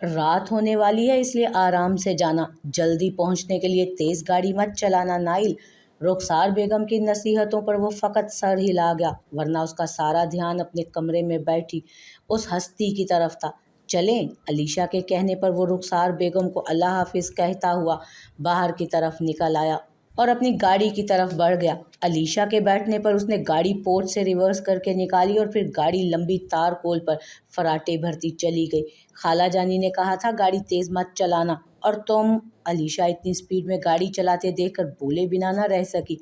رات ہونے والی ہے، اس لیے آرام سے جانا، جلدی پہنچنے کے لیے تیز گاڑی مت چلانا نائل۔ رخسار بیگم کی نصیحتوں پر وہ فقط سر ہلا گیا، ورنہ اس کا سارا دھیان اپنے کمرے میں بیٹھی اس ہستی کی طرف تھا۔ چلیں، علیشا کے کہنے پر وہ رخسار بیگم کو اللہ حافظ کہتا ہوا باہر کی طرف نکل آیا اور اپنی گاڑی کی طرف بڑھ گیا۔ علیشا کے بیٹھنے پر اس نے گاڑی پورچ سے ریورس کر کے نکالی اور پھر گاڑی لمبی تار کول پر فراٹے بھرتی چلی گئی۔ خالہ جانی نے کہا تھا گاڑی تیز مت چلانا، اور تم؟ علیشا اتنی سپیڈ میں گاڑی چلاتے دیکھ کر بولے بنا نہ رہ سکی۔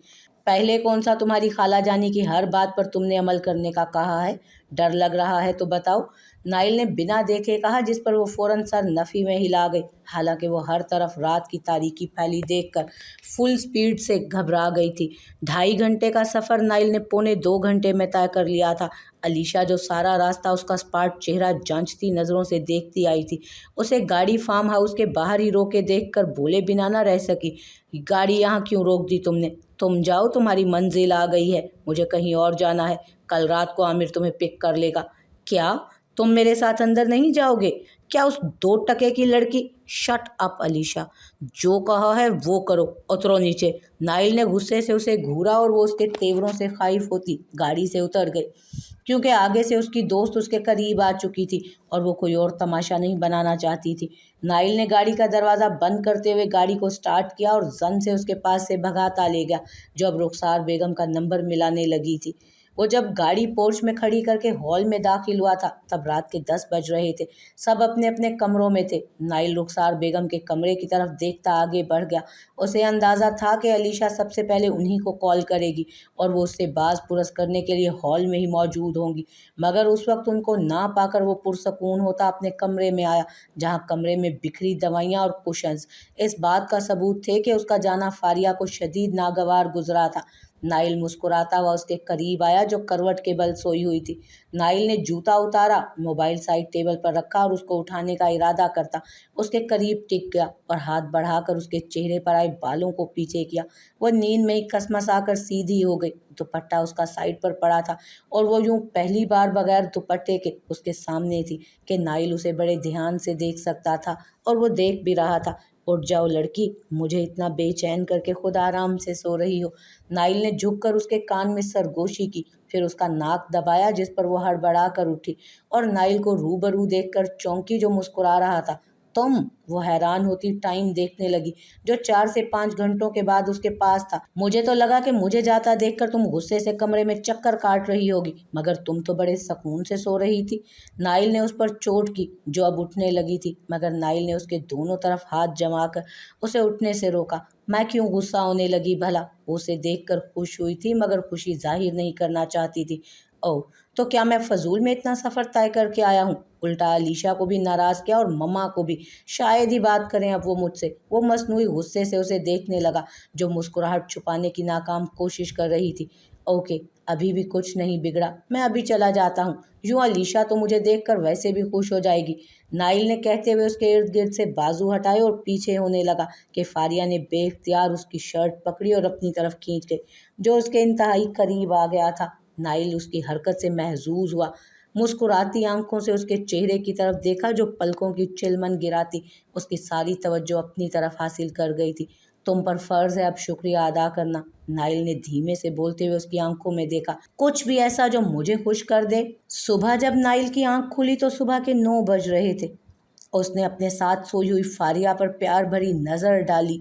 پہلے کون سا تمہاری خالہ جانی کی ہر بات پر تم نے عمل کرنے کا کہا ہے؟ ڈر لگ رہا ہے تو بتاؤ، نائل نے بنا دیکھے کہا، جس پر وہ فوراً سر نفی میں ہلا گئی، حالانکہ وہ ہر طرف رات کی تاریکی پھیلی دیکھ کر فل سپیڈ سے گھبرا گئی تھی۔ 2.5 گھنٹے کا سفر نائل نے 1.25 گھنٹے میں طے کر لیا تھا۔ علیشا جو سارا راستہ اس کا اسپاٹ چہرہ جانچتی نظروں سے دیکھتی آئی تھی، اسے گاڑی فارم ہاؤس کے باہر ہی روکے دیکھ کر بولے بنا نہ رہ سکی۔ گاڑی یہاں کیوں روک دی تم نے؟ تم جاؤ، تمہاری منزل آ گئی ہے، مجھے کہیں اور جانا ہے، کل رات کو عامر تمہیں پک کر لے گا۔ کیا تم میرے ساتھ اندر نہیں جاؤ گے؟ کیا اس 2 ٹکے کی لڑکی؟ شٹ اپ علیشا، جو کہا ہے وہ کرو، اترو نیچے۔ نائل نے غصے سے اسے گھورا اور وہ اس کے تیوروں سے خائف ہوتی گاڑی سے اتر گئی، کیونکہ آگے سے اس کی دوست اس کے قریب آ چکی تھی اور وہ کوئی اور تماشا نہیں بنانا چاہتی تھی۔ نائل نے گاڑی کا دروازہ بند کرتے ہوئے گاڑی کو سٹارٹ کیا اور زن سے اس کے پاس سے بھگاتا لے گیا جو اب رخسار بیگم کا نمبر ملانے لگی تھی۔ وہ جب گاڑی پورچ میں کھڑی کر کے ہال میں داخل ہوا تھا تب رات کے 10 بج رہے تھے، سب اپنے اپنے کمروں میں تھے۔ نائل رخسار بیگم کے کمرے کی طرف دیکھتا آگے بڑھ گیا۔ اسے اندازہ تھا کہ علیشا سب سے پہلے انہی کو کال کرے گی اور وہ اس سے باز پرس کرنے کے لیے ہال میں ہی موجود ہوں گی، مگر اس وقت ان کو نہ پا کر وہ پرسکون ہوتا اپنے کمرے میں آیا، جہاں کمرے میں بکھری دوائیاں اور کشنز اس بات کا ثبوت تھے کہ اس کا جانا فاریہ کو شدید ناگوار گزرا تھا۔ نائل مسکراتا ہوا اس کے قریب آیا جو کروٹ کے بل سوئی ہوئی تھی۔ نائل نے جوتا اتارا، موبائل سائڈ ٹیبل پر رکھا اور اس کو اٹھانے کا ارادہ کرتا اس کے قریب ٹک گیا اور ہاتھ بڑھا کر اس کے چہرے پر آئے بالوں کو پیچھے کیا۔ وہ نیند میں ہی کسمسا کر سیدھی ہو گئی۔ دوپٹہ اس کا سائڈ پر پڑا تھا اور وہ یوں پہلی بار بغیر دوپٹے کے اس کے سامنے تھی کہ نائل اسے بڑے دھیان سے دیکھ سکتا تھا، اور وہ دیکھ بھی رہا تھا۔ اٹھ جاؤ لڑکی، مجھے اتنا بے چین کر کے خود آرام سے سو رہی ہو۔ نائل نے جھک کر اس کے کان میں سرگوشی کی، پھر اس کا ناک دبایا، جس پر وہ ہڑبڑا کر اٹھی اور نائل کو روبرو دیکھ کر چونکی جو مسکرا رہا تھا۔ تم؟ وہ حیران ہوتی ٹائم دیکھنے لگی جو 4 سے 5 گھنٹوں کے بعد اس کے پاس تھا۔ مجھے تو لگا کہ مجھے جاتا دیکھ کر تم غصے سے کمرے میں چکر کاٹ رہی ہوگی، مگر تم تو بڑے سکون سے سو رہی تھی۔ نائل نے اس پر چوٹ کی جو اب اٹھنے لگی تھی، مگر نائل نے اس کے دونوں طرف ہاتھ جما کر اسے اٹھنے سے روکا۔ میں کیوں غصہ ہونے لگی بھلا؟ وہ اسے دیکھ کر خوش ہوئی تھی مگر خوشی ظاہر نہیں کرنا چاہتی تھی۔ اوہ، تو کیا میں فضول میں اتنا سفر طے کر کے آیا ہوں؟ الٹا علیشا کو بھی ناراض کیا اور مما کو بھی۔ شاید ہی بات کریں اب وہ مجھ سے۔ وہ مصنوعی غصے سے اسے دیکھنے لگا جو مسکراہٹ چھپانے کی ناکام کوشش کر رہی تھی۔ اوکے، ابھی بھی کچھ نہیں بگڑا، میں ابھی چلا جاتا ہوں، یوں علیشا تو مجھے دیکھ کر ویسے بھی خوش ہو جائے گی۔ نائل نے کہتے ہوئے اس کے ارد گرد سے بازو ہٹائے اور پیچھے ہونے لگا کہ فاریہ نے بے اختیار اس کی شرٹ پکڑی اور اپنی طرف کھینچ گئی، جو اس کے انتہائی قریب آ گیا تھا۔ نائل اس کی حرکت سے محظوظ ہوا، مسکراتی آنکھوں سے اس کے چہرے کی طرف دیکھا جو پلکوں کی چلمن گراتی اس کی ساری توجہ اپنی طرف حاصل کر گئی تھی۔ تم پر فرض ہے اب شکریہ ادا کرنا، نائل نے دھیمے سے بولتے ہوئے اس کی آنکھوں میں دیکھا۔ کچھ بھی ایسا جو مجھے خوش کر دے؟ صبح جب نائل کی آنکھ کھلی تو صبح کے 9 بج رہے تھے۔ اس نے اپنے ساتھ سوئی ہوئی فاریہ پر پیار بھری نظر ڈالی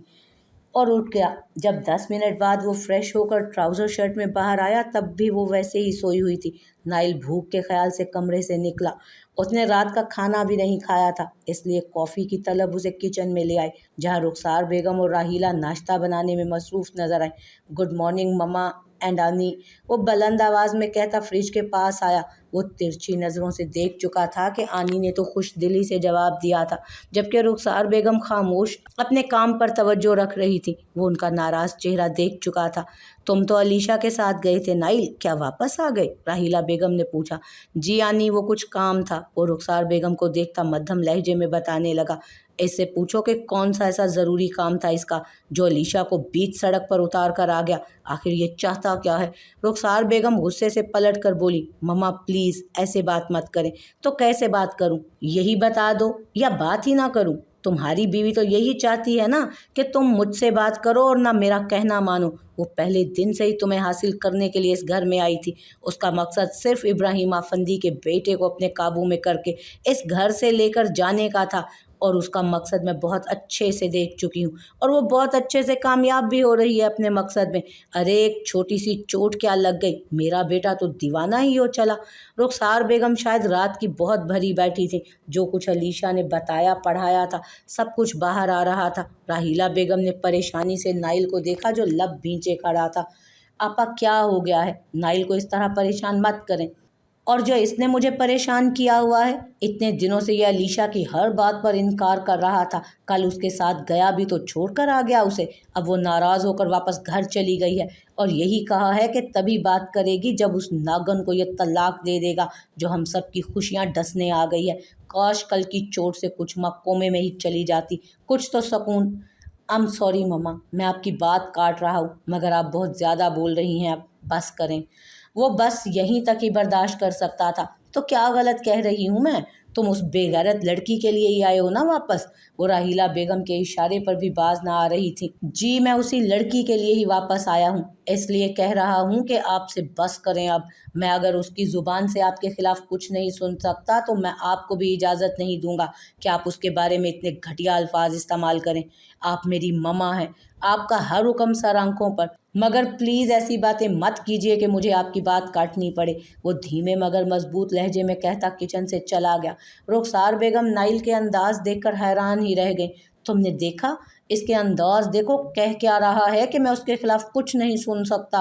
اور اٹھ گیا۔ جب 10 منٹ بعد وہ فریش ہو کر ٹراؤزر شرٹ میں باہر آیا تب بھی وہ ویسے ہی سوئی ہوئی تھی۔ نائل بھوک کے خیال سے کمرے سے نکلا۔ اس نے رات کا کھانا بھی نہیں کھایا تھا، اس لیے کافی کی طلب اسے کچن میں لے آئی جہاں رخسار بیگم اور راحیلہ ناشتہ بنانے میں مصروف نظر آئیں۔ گڈ مارننگ مما اینڈ آنی، وہ بلند آواز میں کہتا فریج کے پاس آیا۔ وہ ترچھی نظروں سے دیکھ چکا تھا کہ آنی نے تو خوش دلی سے جواب دیا تھا، جبکہ رخسار بیگم خاموش اپنے کام پر توجہ رکھ رہی تھی۔ وہ ان کا ناراض چہرہ دیکھ چکا تھا۔ تم تو علیشا کے ساتھ گئے تھے نائل، کیا واپس آ گئے؟ راحیلہ بیگم نے پوچھا۔ جی آنی، وہ کچھ کام تھا، وہ رخسار بیگم کو دیکھتا مدھم لہجے میں بتانے لگا۔ اس سے پوچھو کہ کون سا ایسا ضروری کام تھا اس کا جو علیشا کو بیچ سڑک پر اتار کر آ گیا؟ آخر یہ چاہتا کیا ہے؟ رخسار بیگم غصے سے پلٹ کر بولی، مما پلیز प्लीज़ ऐसे बात मत करें। तो कैसे बात करूं? यही बता दो या बात ही ना करूं? तुम्हारी बीवी तो यही चाहती है ना कि तुम मुझसे बात करो और ना मेरा कहना मानो। वो पहले दिन से ही तुम्हें हासिल करने के लिए इस घर में आई थी। उसका मकसद सिर्फ इब्राहिम आफंदी के बेटे को अपने काबू में करके इस घर से लेकर जाने का था, और उसका मकसद मैं बहुत अच्छे से देख चुकी हूँ, और वो बहुत अच्छे से कामयाब भी हो रही है अपने मकसद में। अरे एक छोटी सी चोट क्या लग गई, मेरा बेटा तो दीवाना ही हो चला। रुखसार बेगम शायद रात की बहुत भरी बैठी थी। जो कुछ अलीशा ने बताया पढ़ाया था, सब कुछ बाहर आ रहा था। राहीला बेगम ने परेशानी से नाइल को देखा जो लब भींचे खड़ा था। आपा क्या हो गया है? नाइल को इस तरह परेशान मत करें। और जो इसने मुझे परेशान किया हुआ है, इतने दिनों से ये अलीशा की हर बात पर इनकार कर रहा था। कल उसके साथ गया भी तो छोड़कर आ गया उसे। अब वो नाराज़ होकर वापस घर चली गई है और यही कहा है कि तभी बात करेगी जब उस नागन को ये तलाक दे देगा जो हम सब की खुशियाँ डसने आ गई है। काश कल की चोट से कुछ कोमे में ही चली जाती, कुछ तो सुकून। आई एम सॉरी मम्मा, मैं आपकी बात काट रहा हूँ, मगर आप बहुत ज़्यादा बोल रही हैं, अब बस करें। वो बस यहीं तक ही बर्दाश्त कर सकता था। तो क्या गलत कह रही हूँ मैं? तुम उस बेगैरत लड़की के लिए ही आए हो ना वापस? वो राहीला बेगम के इशारे पर भी बाज ना आ रही थी। जी मैं उसी लड़की के लिए ही वापस आया हूँ, इसलिए कह रहा हूँ कि आपसे बस करें अब। मैं अगर उसकी ज़ुबान से आपके खिलाफ कुछ नहीं सुन सकता तो मैं आपको भी इजाज़त नहीं दूंगा कि आप उसके बारे में इतने घटिया अल्फाज इस्तेमाल करें। आप मेरी ममा हैं, आपका हर हुक्म सर आंखों पर, मगर प्लीज़ ऐसी बातें मत कीजिए कि मुझे आपकी बात काटनी पड़े। वो धीमे मगर मजबूत लहजे में कहता किचन से चला गया। रुखसार बेगम नाइल के अंदाज देखकर हैरान ही रह गई। तुमने देखा? इसके अंदाज देखो, कह क्या रहा है कि मैं उसके खिलाफ कुछ नहीं सुन सकता।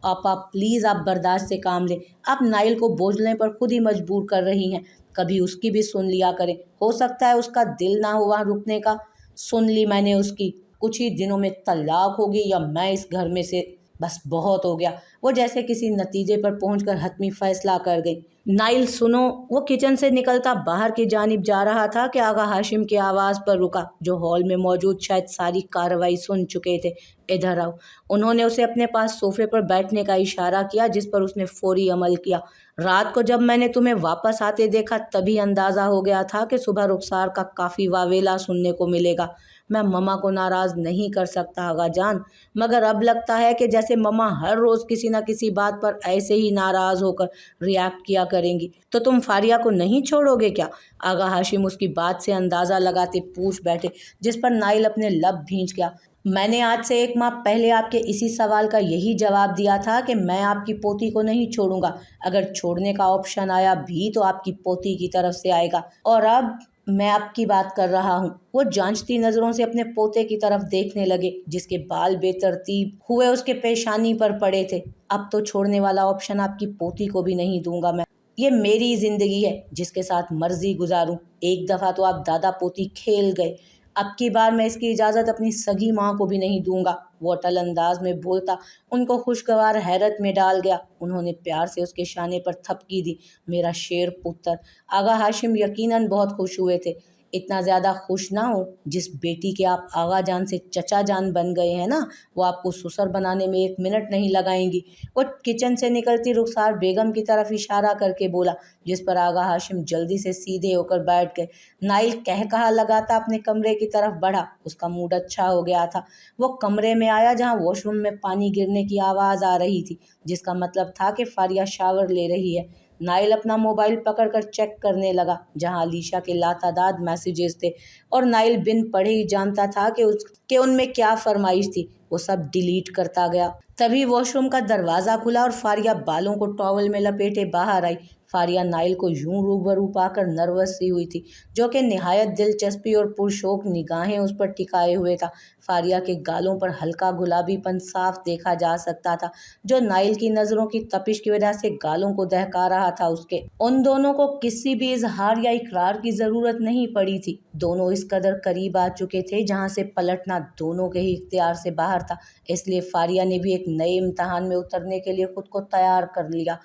आपा प्लीज़ आप बर्दाश्त से काम लें। आप नाइल को बोझने पर खुद ही मजबूर कर रही हैं। कभी उसकी भी सुन लिया करें, हो सकता है उसका दिल ना हुआ रुकने का। सुन ली मैंने उसकी, कुछ ही दिनों में तलाक होगी या मैं इस घर में से, बस बहुत हो गया। वो जैसे किसी नतीजे पर पहुंचकर हतमी फैसला कर गई। नाइल सुनो। वो किचन से निकलता बाहर की जानिब जा रहा था कि आगा हाशिम की आवाज़ पर रुका, जो हॉल में मौजूद शायद सारी कार्रवाई सुन चुके थे। इधर आओ। उन्होंने उसे अपने पास सोफे पर बैठने का इशारा किया, जिस पर उसने फौरी अमल किया। रात को जब मैंने तुम्हें वापस आते देखा तभी अंदाज़ा हो गया था कि सुबह रुखसार का काफ़ी वावेला सुनने को मिलेगा। मैं ममा को नाराज़ नहीं कर सकता आगा जान, मगर अब लगता है कि जैसे ममा हर रोज़ किसी न किसी बात पर ऐसे ही नाराज़ होकर रिएक्ट किया करेंगी। तो तुम फारिया को नहीं छोड़ोगे क्या? आगा हाशिम उसकी बात से अंदाज़ा लगाते पूछ बैठे, जिस पर नाइल अपने लब भींच गया। मैंने आज से 1 माह पहले आपके इसी सवाल का यही जवाब दिया था कि मैं आपकी पोती को नहीं छोड़ूंगा। अगर छोड़ने का ऑप्शन आया भी तो आपकी पोती की तरफ से आएगा। और अब मैं आपकी बात कर रहा हूँ। वो जांचती नज़रों से अपने पोते की तरफ देखने लगे, जिसके बाल बेतरतीब हुए उसके पेशानी पर पड़े थे। अब तो छोड़ने वाला ऑप्शन आपकी पोती को भी नहीं दूंगा मैं। ये मेरी जिंदगी है, जिसके साथ मर्जी गुजारूं। एक दफ़ा तो आप दादा पोती खेल गए, अब की बार मैं इसकी इजाज़त अपनी सगी माँ को भी नहीं दूंगा। वो अटल अंदाज में बोलता उनको खुशगवार हैरत में डाल गया। उन्होंने प्यार से उसके शाने पर थपकी दी। मेरा शेर पुत्र। आगा हाशिम यकीनन बहुत खुश हुए थे। इतना ज़्यादा खुश ना हो जिस बेटी के आप आगा जान से चचा जान बन गए हैं ना, वो आपको ससुर बनाने में 1 मिनट नहीं लगाएंगी। वो किचन से निकलती रुखसार बेगम की तरफ इशारा करके बोला, जिस पर आगा हाशिम जल्दी से सीधे होकर बैठ गए। नाइल कह कहा लगाता अपने कमरे की तरफ बढ़ा। उसका मूड अच्छा हो गया था। वो कमरे में आया जहाँ वॉशरूम में पानी गिरने की आवाज़ आ रही थी, जिसका मतलब था कि फारिया शावर ले रही है। नाइल अपना मोबाइल पकड़कर चेक करने लगा, जहां अलीशा के लातादाद मैसेजेस थे, और नाइल बिन पढ़े ही जानता था कि उनमें क्या फरमाइश थी। वो सब डिलीट करता गया। तभी वॉशरूम का दरवाज़ा खुला और फारिया बालों को टॉवल में लपेटे बाहर आई। फारिया नाइल को यूं रूबरू पाकर नर्वस सी हुई थी, जो कि निहायत दिलचस्पी और पुरशौक निगाहें उस पर टिकाए हुए था। फारिया के गालों पर हल्का गुलाबीपन साफ देखा जा सकता था, जो नाइल की नज़रों की तपिश की वजह से गालों को दहका रहा था उसके। उन दोनों को किसी भी इजहार या इकरार की ज़रूरत नहीं पड़ी थी। दोनों इस कदर करीब आ चुके थे जहाँ से पलटना दोनों के ही इख्तियार से बाहर था। इसलिए फारिया ने भी एक नए इम्तहान में उतरने के लिए खुद को तैयार कर लिया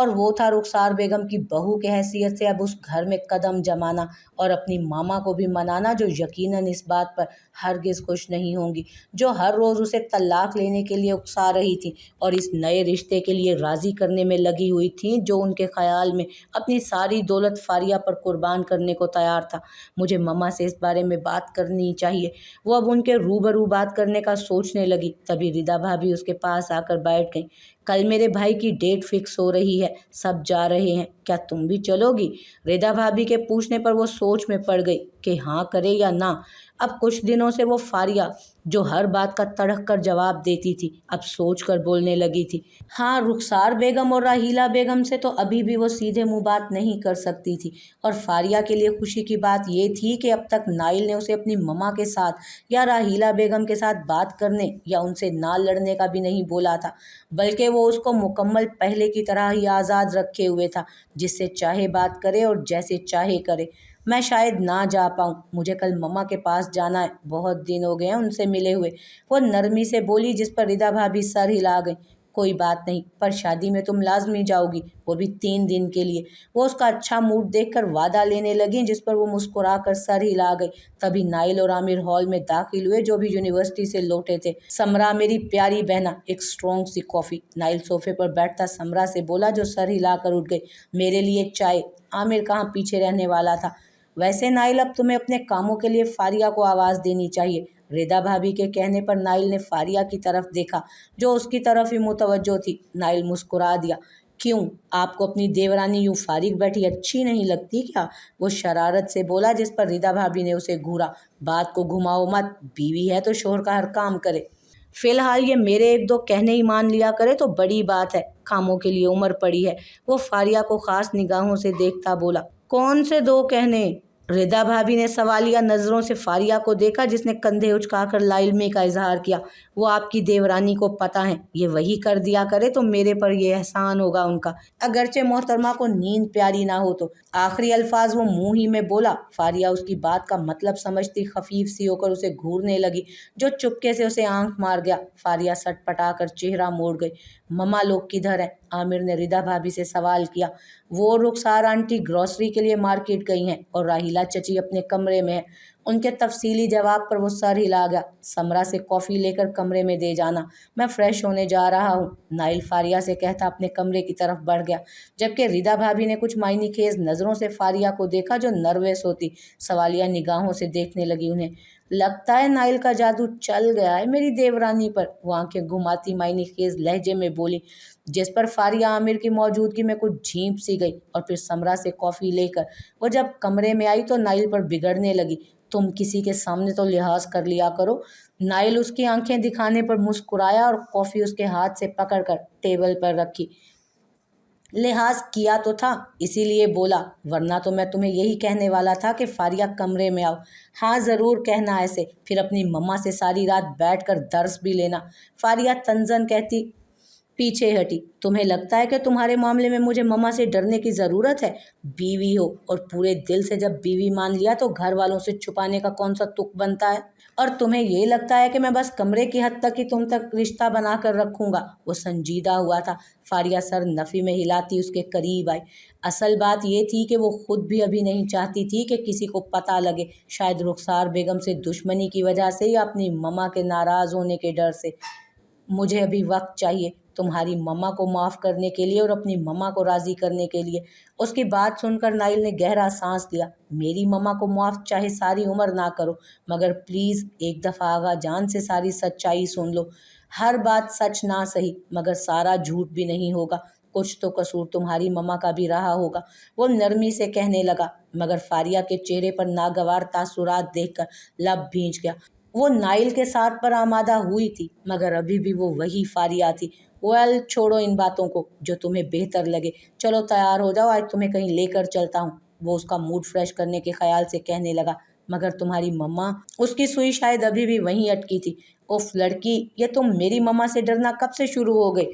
और वो था रुखसार बेगम की बहू के हैसियत से अब उस घर में कदम जमाना और अपनी मामा को भी मनाना, जो यकीनन इस बात पर हरगिज़ खुश नहीं होंगी, जो हर रोज़ उसे तलाक लेने के लिए उकसा रही थी और इस नए रिश्ते के लिए राज़ी करने में लगी हुई थी, जो उनके ख़्याल में अपनी सारी दौलत फारिया पर कुर्बान करने को तैयार था। मुझे मम्मा से इस बारे में बात करनी चाहिए। वो अब उनके रूबरू बात करने का सोचने लगी, तभी रिदा भाभी उसके पास आकर बैठ गई। कल मेरे भाई की डेट फिक्स हो रही है, सब जा रहे हैं, क्या तुम भी चलोगी? रिदा भाभी के पूछने पर वो सोच में पड़ गई कि हाँ करे या ना। अब कुछ दिनों से वो फारिया, जो हर बात का तड़क कर जवाब देती थी, अब सोच कर बोलने लगी थी। हाँ, रुखसार बेगम और राहीला बेगम से तो अभी भी वो सीधे मुंह बात नहीं कर सकती थी, और फारिया के लिए खुशी की बात ये थी कि अब तक नाइल ने उसे अपनी मम्मा के साथ या राहीला बेगम के साथ बात करने या उनसे ना लड़ने का भी नहीं बोला था, बल्कि वो उसको मुकम्मल पहले की तरह ही आज़ाद रखे हुए था, जिससे चाहे बात करे और जैसे चाहे करे। मैं शायद ना जा पाऊँ, मुझे कल मम्मा के पास जाना है, बहुत दिन हो गए हैं उनसे मिले हुए, वो नरमी से बोली, जिस पर रिदा भाभी सर हिला गई। कोई बात नहीं, पर शादी में तुम लाजमी जाओगी, वो भी 3 दिन के लिए। वो उसका अच्छा मूड देखकर वादा लेने लगी, जिस पर वो मुस्कुरा कर सर हिला गई। तभी नाइल और आमिर हॉल में दाखिल हुए, जो भी यूनिवर्सिटी से लौटे थे। समरा मेरी प्यारी बहना, एक स्ट्रॉन्ग सी कॉफ़ी। नाइल सोफे पर बैठता समरा से बोला, जो सर हिला कर उठ गई। मेरे लिए चाय। आमिर कहाँ पीछे रहने वाला था। वैसे नाइल, अब तुम्हें अपने कामों के लिए फारिया को आवाज़ देनी चाहिए। रिदा भाभी के कहने पर नाइल ने फारिया की तरफ देखा, जो उसकी तरफ ही मुतवज्जो थी। नाइल मुस्कुरा दिया। क्यों, आपको अपनी देवरानी यूं फारिग बैठी अच्छी नहीं लगती क्या? वो शरारत से बोला, जिस पर रिदा भाभी ने उसे घूरा। बात को घुमाओ मत, बीवी है तो शोहर का हर काम करे। फिलहाल ये मेरे 1-2 कहने ही मान लिया करे तो बड़ी बात है, कामों के लिए उम्र पड़ी है। वो फारिया को खास निगाहों से देखता बोला। कौन से 2 कहने? रिदा भाभी ने सवालिया नज़रों से फारिया को देखा, जिसने कंधे उचकाकर लाइल्मी का इजहार किया। वो आपकी देवरानी को पता है, ये वही कर दिया करे तो मेरे पर ये एहसान होगा उनका, अगरचे मोहतरमा को नींद प्यारी ना हो तो। आखिरी अल्फाज वो मुंह ही में बोला। फारिया उसकी बात का मतलब समझती खफीफ सी होकर उसे घूरने लगी, जो चुपके से उसे आंख मार गया। फारिया सटपटा कर चेहरा मोड़ गई। मम्मा लोग किधर हैं? आमिर ने रिदा भाभी से सवाल किया। वो रुखसार आंटी ग्रॉसरी के लिए मार्केट गई हैं और राहीला चची अपने कमरे में है। उनके तफसीली जवाब पर वो सर हिला गया। समरा से कॉफ़ी लेकर कमरे में दे जाना, मैं फ़्रेश होने जा रहा हूँ। नाइल फारिया से कहता अपने कमरे की तरफ बढ़ गया, जबकि रिदा भाभी ने कुछ मायनी खेज नज़रों से फारिया को देखा, जो नर्वस होती सवालिया निगाहों से देखने लगी उन्हें। लगता है नाइल का जादू चल गया है मेरी देवरानी पर, वो आंखें घुमाती मायनी खेज लहजे में बोली, जिस पर फारिया आमिर की मौजूदगी में कुछ झींप सी गई। और फिर समरा से कॉफ़ी लेकर वो जब कमरे में आई तो नाइल पर बिगड़ने लगी। तुम किसी के सामने तो लिहाज कर लिया करो। नाइल उसकी आंखें दिखाने पर मुस्कुराया और कॉफ़ी उसके हाथ से पकड़कर टेबल पर रखी। लिहाज किया तो था, इसीलिए बोला, वरना तो मैं तुम्हें यही कहने वाला था कि फारिया कमरे में आओ। हाँ ज़रूर कहना ऐसे, फिर अपनी मम्मा से सारी रात बैठकर दर्स भी लेना। फारिया तंजन कहती पीछे हटी। तुम्हें लगता है कि तुम्हारे मामले में मुझे मम्मा से डरने की ज़रूरत है? बीवी हो और पूरे दिल से जब बीवी मान लिया तो घर वालों से छुपाने का कौन सा तुक बनता है? और तुम्हें ये लगता है कि मैं बस कमरे की हद तक ही तुम तक रिश्ता बना कर रखूँगा? वो संजीदा हुआ था। फारिया सर नफ़ी में हिलाती उसके करीब आई। असल बात ये थी कि वो खुद भी अभी नहीं चाहती थी कि किसी को पता लगे, शायद रुखसार बेगम से दुश्मनी की वजह से या अपनी मम्मा के नाराज़ होने के डर से। मुझे अभी वक्त चाहिए तुम्हारी मम्मा को माफ़ करने के लिए और अपनी मम्मा को राज़ी करने के लिए। उसकी बात सुनकर नाइल ने गहरा सांस लिया। मेरी मम्मा को माफ़ चाहे सारी उम्र ना करो, मगर प्लीज़ एक दफ़ा आगा जान से सारी सच्चाई सुन लो। हर बात सच ना सही, मगर सारा झूठ भी नहीं होगा। कुछ तो कसूर तुम्हारी मम्मा का भी रहा होगा, वो नरमी से कहने लगा, मगर फारिया के चेहरे पर नागवार तासुरात देखकर लब भींच गया। वो नाइल के साथ पर आमादा हुई थी, मगर अभी भी वो वही फारिया थी। वेल, छोड़ो इन बातों को, जो तुम्हें बेहतर लगे। चलो तैयार हो जाओ, आज तुम्हें कहीं लेकर चलता हूँ। वो उसका मूड फ्रेश करने के ख्याल से कहने लगा। मगर तुम्हारी मम्मा? उसकी सुई शायद अभी भी वहीं अटकी थी। उफ लड़की, ये तुम मेरी मम्मा से डरना कब से शुरू हो गई?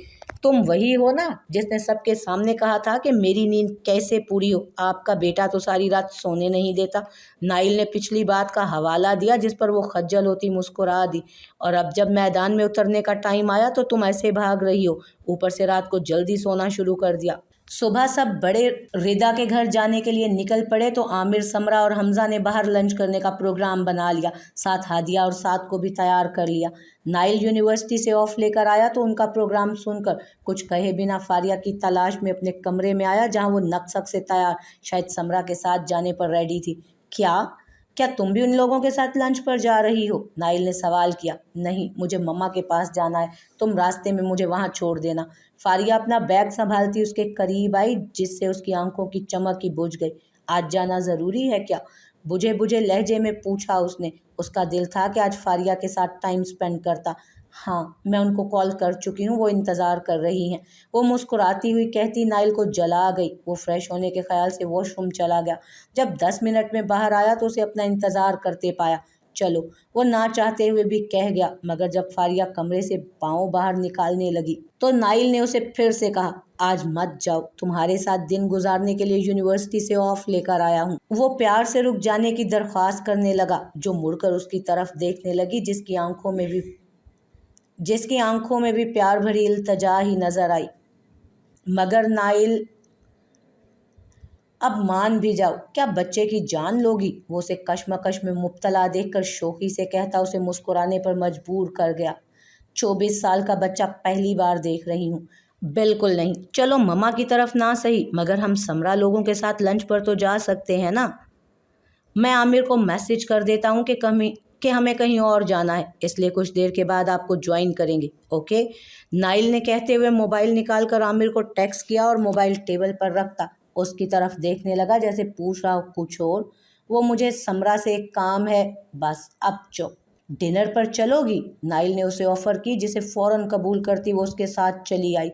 तुम वही हो ना जिसने सबके सामने कहा था कि मेरी नींद कैसे पूरी हो? आपका बेटा तो सारी रात सोने नहीं देता। नाइल ने पिछली बात का हवाला दिया, जिस पर वो खज्जल होती मुस्कुरा दी। और अब जब मैदान में उतरने का टाइम आया तो तुम ऐसे भाग रही हो, ऊपर से रात को जल्दी सोना शुरू कर दिया। सुबह सब बड़े रिदा के घर जाने के लिए निकल पड़े तो आमिर, समरा और हमजा ने बाहर लंच करने का प्रोग्राम बना लिया। साथ हादिया और साथ को भी तैयार कर लिया। नाइल यूनिवर्सिटी से ऑफ लेकर आया तो उनका प्रोग्राम सुनकर कुछ कहे बिना फारिया की तलाश में अपने कमरे में आया, जहां वो नक्सक से तैयार शायद समरा के साथ जाने पर रेडी थी। क्या क्या तुम भी उन लोगों के साथ लंच पर जा रही हो? नाइल ने सवाल किया। नहीं, मुझे मम्मा के पास जाना है, तुम रास्ते में मुझे वहां छोड़ देना। फारिया अपना बैग संभालती उसके करीब आई, जिससे उसकी आंखों की चमक ही बुझ गई। आज जाना जरूरी है क्या? बुझे बुझे लहजे में पूछा उसने। उसका दिल था कि आज फारिया के साथ टाइम स्पेंड करता। हाँ, मैं उनको कॉल कर चुकी हूँ, वो इंतज़ार कर रही हैं। वो मुस्कुराती हुई कहती नाइल को जला गई। वो फ्रेश होने के ख्याल से वॉशरूम चला गया। जब 10 मिनट में बाहर आया तो उसे अपना इंतज़ार करते पाया। चलो, वो ना चाहते हुए भी कह गया, मगर जब फारिया कमरे से पाँव बाहर निकालने लगी तो नाइल ने उसे फिर से कहा, आज मत जाओ, तुम्हारे साथ दिन गुजारने के लिए यूनिवर्सिटी से ऑफ लेकर आया हूँ। वो प्यार से रुक जाने की दरख्वास्त करने लगा, जो मुड़कर उसकी तरफ देखने लगी, जिसकी आंखों में भी प्यार भरी इल्तजा ही नजर आई। मगर नाइल, अब मान भी जाओ, क्या बच्चे की जान लोगी? वो उसे कश्मकश में मुब्तला देखकर शोखी से कहता उसे मुस्कुराने पर मजबूर कर गया। 24 साल का बच्चा पहली बार देख रही हूँ। बिल्कुल नहीं। चलो मम्मा की तरफ ना सही, मगर हम समरा लोगों के साथ लंच पर तो जा सकते हैं ना। मैं आमिर को मैसेज कर देता हूँ कि हमें कहीं और जाना है, इसलिए कुछ देर के बाद आपको ज्वाइन करेंगे, ओके? नाइल ने कहते हुए मोबाइल निकाल कर आमिर को टेक्स्ट किया और मोबाइल टेबल पर रखता उसकी तरफ देखने लगा, जैसे पूछ रहा हो कुछ और। वो, मुझे समरा से एक काम है, बस अब चुप। डिनर पर चलोगी? नाइल ने उसे ऑफर की, जिसे फौरन कबूल करती वो उसके साथ चली आई।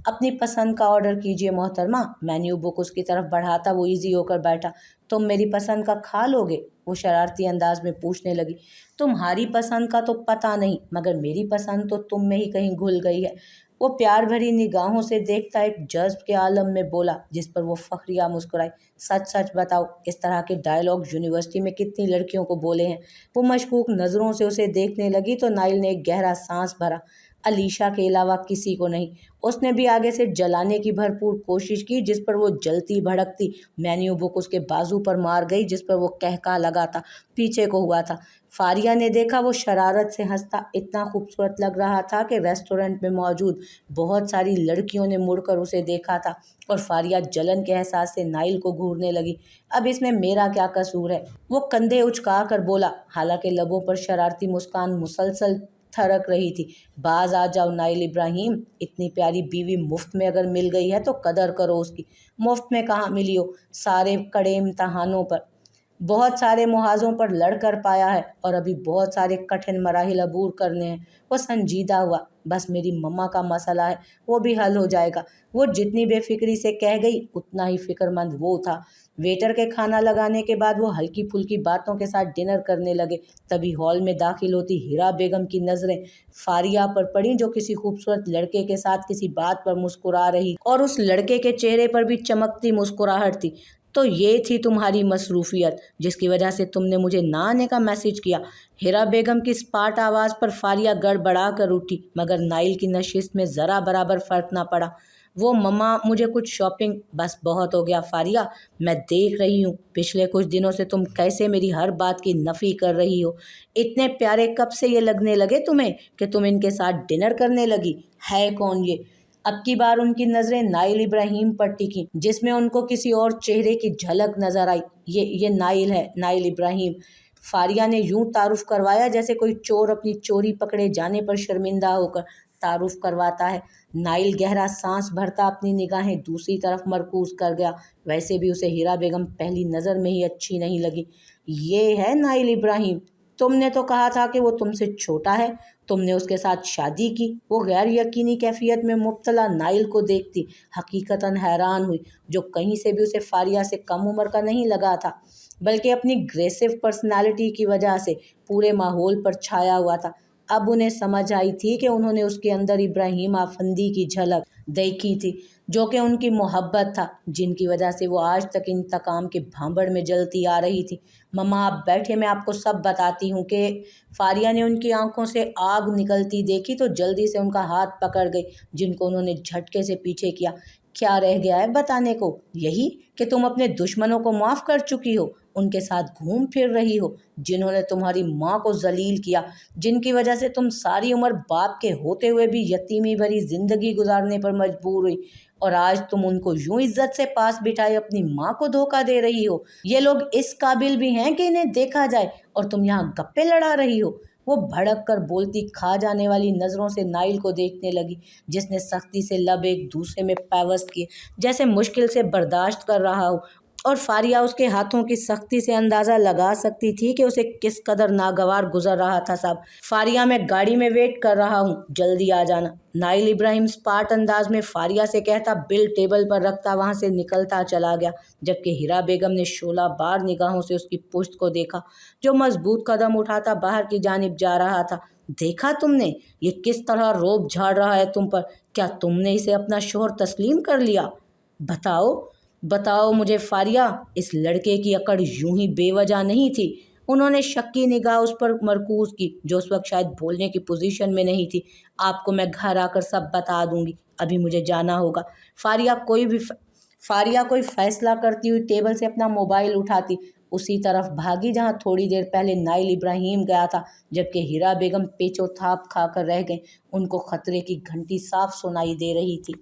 अपनी पसंद का ऑर्डर कीजिए मोहतरमा। मेन्यू बुक उसकी तरफ बढ़ाता वो इजी होकर बैठा। तुम मेरी पसंद का खा लोगे? वो शरारती अंदाज में पूछने लगी। तुम्हारी पसंद का तो पता नहीं, मगर मेरी पसंद तो तुम में ही कहीं घुल गई है। वो प्यार भरी निगाहों से देखता एक जज्ब के आलम में बोला, जिस पर वो फखरिया मुस्कुराई। सच सच बताओ, इस तरह के डायलॉग यूनिवर्सिटी में कितनी लड़कियों को बोले हैं? वो मशकूक नज़रों से उसे देखने लगी तो नाइल ने एक गहरा सांस भरा। अलीशा के अलावा किसी को नहीं। उसने भी आगे से जलाने की भरपूर कोशिश की, जिस पर वो जलती भड़कती मेन्यू बुक उसके बाजू पर मार गई, जिस पर वो कहका लगाता पीछे को हुआ था। फारिया ने देखा, वो शरारत से हंसता इतना खूबसूरत लग रहा था कि रेस्टोरेंट में मौजूद बहुत सारी लड़कियों ने मुड़कर उसे देखा था, और फारिया जलन के एहसास से नाइल को घूरने लगी। अब इसमें मेरा क्या कसूर है? वो कंधे उचका कर बोला, हालांकि लबों पर शरारती मुस्कान मुसलसल थरक रही थी। बाज आ जाओ नाइल इब्राहिम, इतनी प्यारी बीवी मुफ्त में अगर मिल गई है तो कदर करो उसकी। मुफ्त में कहाँ मिली हो? सारे कड़े इम्तहानों पर, बहुत सारे मुहाज़ों पर लड़ कर पाया है, और अभी बहुत सारे कठिन मराहिल अबूर करने हैं। वो संजीदा हुआ। बस मेरी मम्मा का मसला है, वो भी हल हो जाएगा। वो जितनी बेफिक्री से कह गई, उतना ही फिक्रमंद वो था। वेटर के खाना लगाने के बाद वो हल्की फुल्की बातों के साथ डिनर करने लगे। तभी हॉल में दाखिल होती हिरा बेगम की नज़रें फारिया पर पड़ी, जो किसी खूबसूरत लड़के के साथ किसी बात पर मुस्कुरा रही, और उस लड़के के चेहरे पर भी चमकती मुस्कुराहट थी। तो ये थी तुम्हारी मसरूफियत, जिसकी वजह से तुमने मुझे ना आने का मैसेज किया। हिरा बेगम की स्पाट आवाज़ पर फारिया गड़बड़ा कर उठी, मगर नाइल की नशिस्त में ज़रा बराबर फ़र्क ना पड़ा। वो, मम्मा मुझे कुछ शॉपिंग, बस बहुत हो गया फारिया। मैं देख रही हूँ पिछले कुछ दिनों से तुम कैसे मेरी हर बात की नफ़ी कर रही हो। इतने प्यारे कब से ये लगने लगे तुम्हें कि तुम इनके साथ डिनर करने लगी? है कौन ये? अब की बार उनकी नज़रें नाइल इब्राहिम पर टिकी, जिसमें उनको किसी और चेहरे की झलक नजर आई। ये नाइल है, नाइल इब्राहिम। फारिया ने यूं तारुफ करवाया जैसे कोई चोर अपनी चोरी पकड़े जाने पर शर्मिंदा होकर तारुफ करवाता है। नाइल गहरा सांस भरता अपनी निगाहें दूसरी तरफ मरकूज कर गया। वैसे भी उसे हीरा बेगम पहली नज़र में ही अच्छी नहीं लगी। ये है नाइल इब्राहिम? तुमने तो कहा था कि वो तुमसे छोटा है, तुमने उसके साथ शादी की। वो गैर यकीनी कैफियत में मुब्तला नाइल को देखती हकीकतन हैरान हुई, जो कहीं से भी उसे फारिया से कम उम्र का नहीं लगा था, बल्कि अपनी ग्रेसिव पर्सनालिटी की वजह से पूरे माहौल पर छाया हुआ था। अब उन्हें समझ आई थी कि उन्होंने उसके अंदर इब्राहिम आफंदी की झलक देखी थी, जो कि उनकी मोहब्बत था, जिनकी वजह से वो आज तक इंतकाम के भांबड़ में जलती आ रही थी। मम्मा आप बैठे, मैं आपको सब बताती हूँ। कि फारिया ने उनकी आंखों से आग निकलती देखी तो जल्दी से उनका हाथ पकड़ गई, जिनको उन्होंने झटके से पीछे किया। क्या रह गया है बताने को? यही कि तुम अपने दुश्मनों को माफ़ कर चुकी हो, उनके साथ घूम फिर रही हो, जिन्होंने तुम्हारी माँ को जलील किया, जिनकी वजह से तुम सारी उम्र बाप के होते हुए भी यतीमी भरी जिंदगी गुजारने पर मजबूर हुई, और आज तुम उनको यूं इज्जत से पास बिठाए अपनी माँ को धोखा दे रही हो। ये लोग इस काबिल भी हैं कि इन्हें देखा जाए, और तुम यहाँ गप्पे लड़ा रही हो। वो भड़क कर बोलती खा जाने वाली नज़रों से नाइल को देखने लगी, जिसने सख्ती से लब एक दूसरे में पेवस्त किए, जैसे मुश्किल से बर्दाश्त कर रहा हो। और फारिया उसके हाथों की सख्ती से अंदाज़ा लगा सकती थी कि उसे किस कदर नागवार गुजर रहा था। सब फारिया, मैं गाड़ी में वेट कर रहा हूँ, जल्दी आ जाना। नाइल इब्राहिम स्पार्ट अंदाज में फारिया से कहता बिल टेबल पर रखता वहाँ से निकलता चला गया, जबकि हिरा बेगम ने शोला बार निगाहों से उसकी पुश्त को देखा, जो मजबूत कदम उठाता बाहर की जानिब जा रहा था। देखा तुमने, ये किस तरह रोब झाड़ रहा है तुम पर? क्या तुमने इसे अपना शोहर तस्लीम कर लिया? बताओ, बताओ मुझे फारिया। इस लड़के की अकड़ यूं ही बेवजह नहीं थी। उन्होंने शक की निगाह उस पर मरकूज की, जो उस वक्त शायद बोलने की पोजीशन में नहीं थी। आपको मैं घर आकर सब बता दूंगी, अभी मुझे जाना होगा। फारिया फारिया कोई फैसला करती हुई टेबल से अपना मोबाइल उठाती उसी तरफ भागी जहां थोड़ी देर पहले नाइल इब्राहिम गया था, जबकि हीरा बेगम पेचो थाप खाकर रह गई। उनको खतरे की घंटी साफ सुनाई दे रही थी।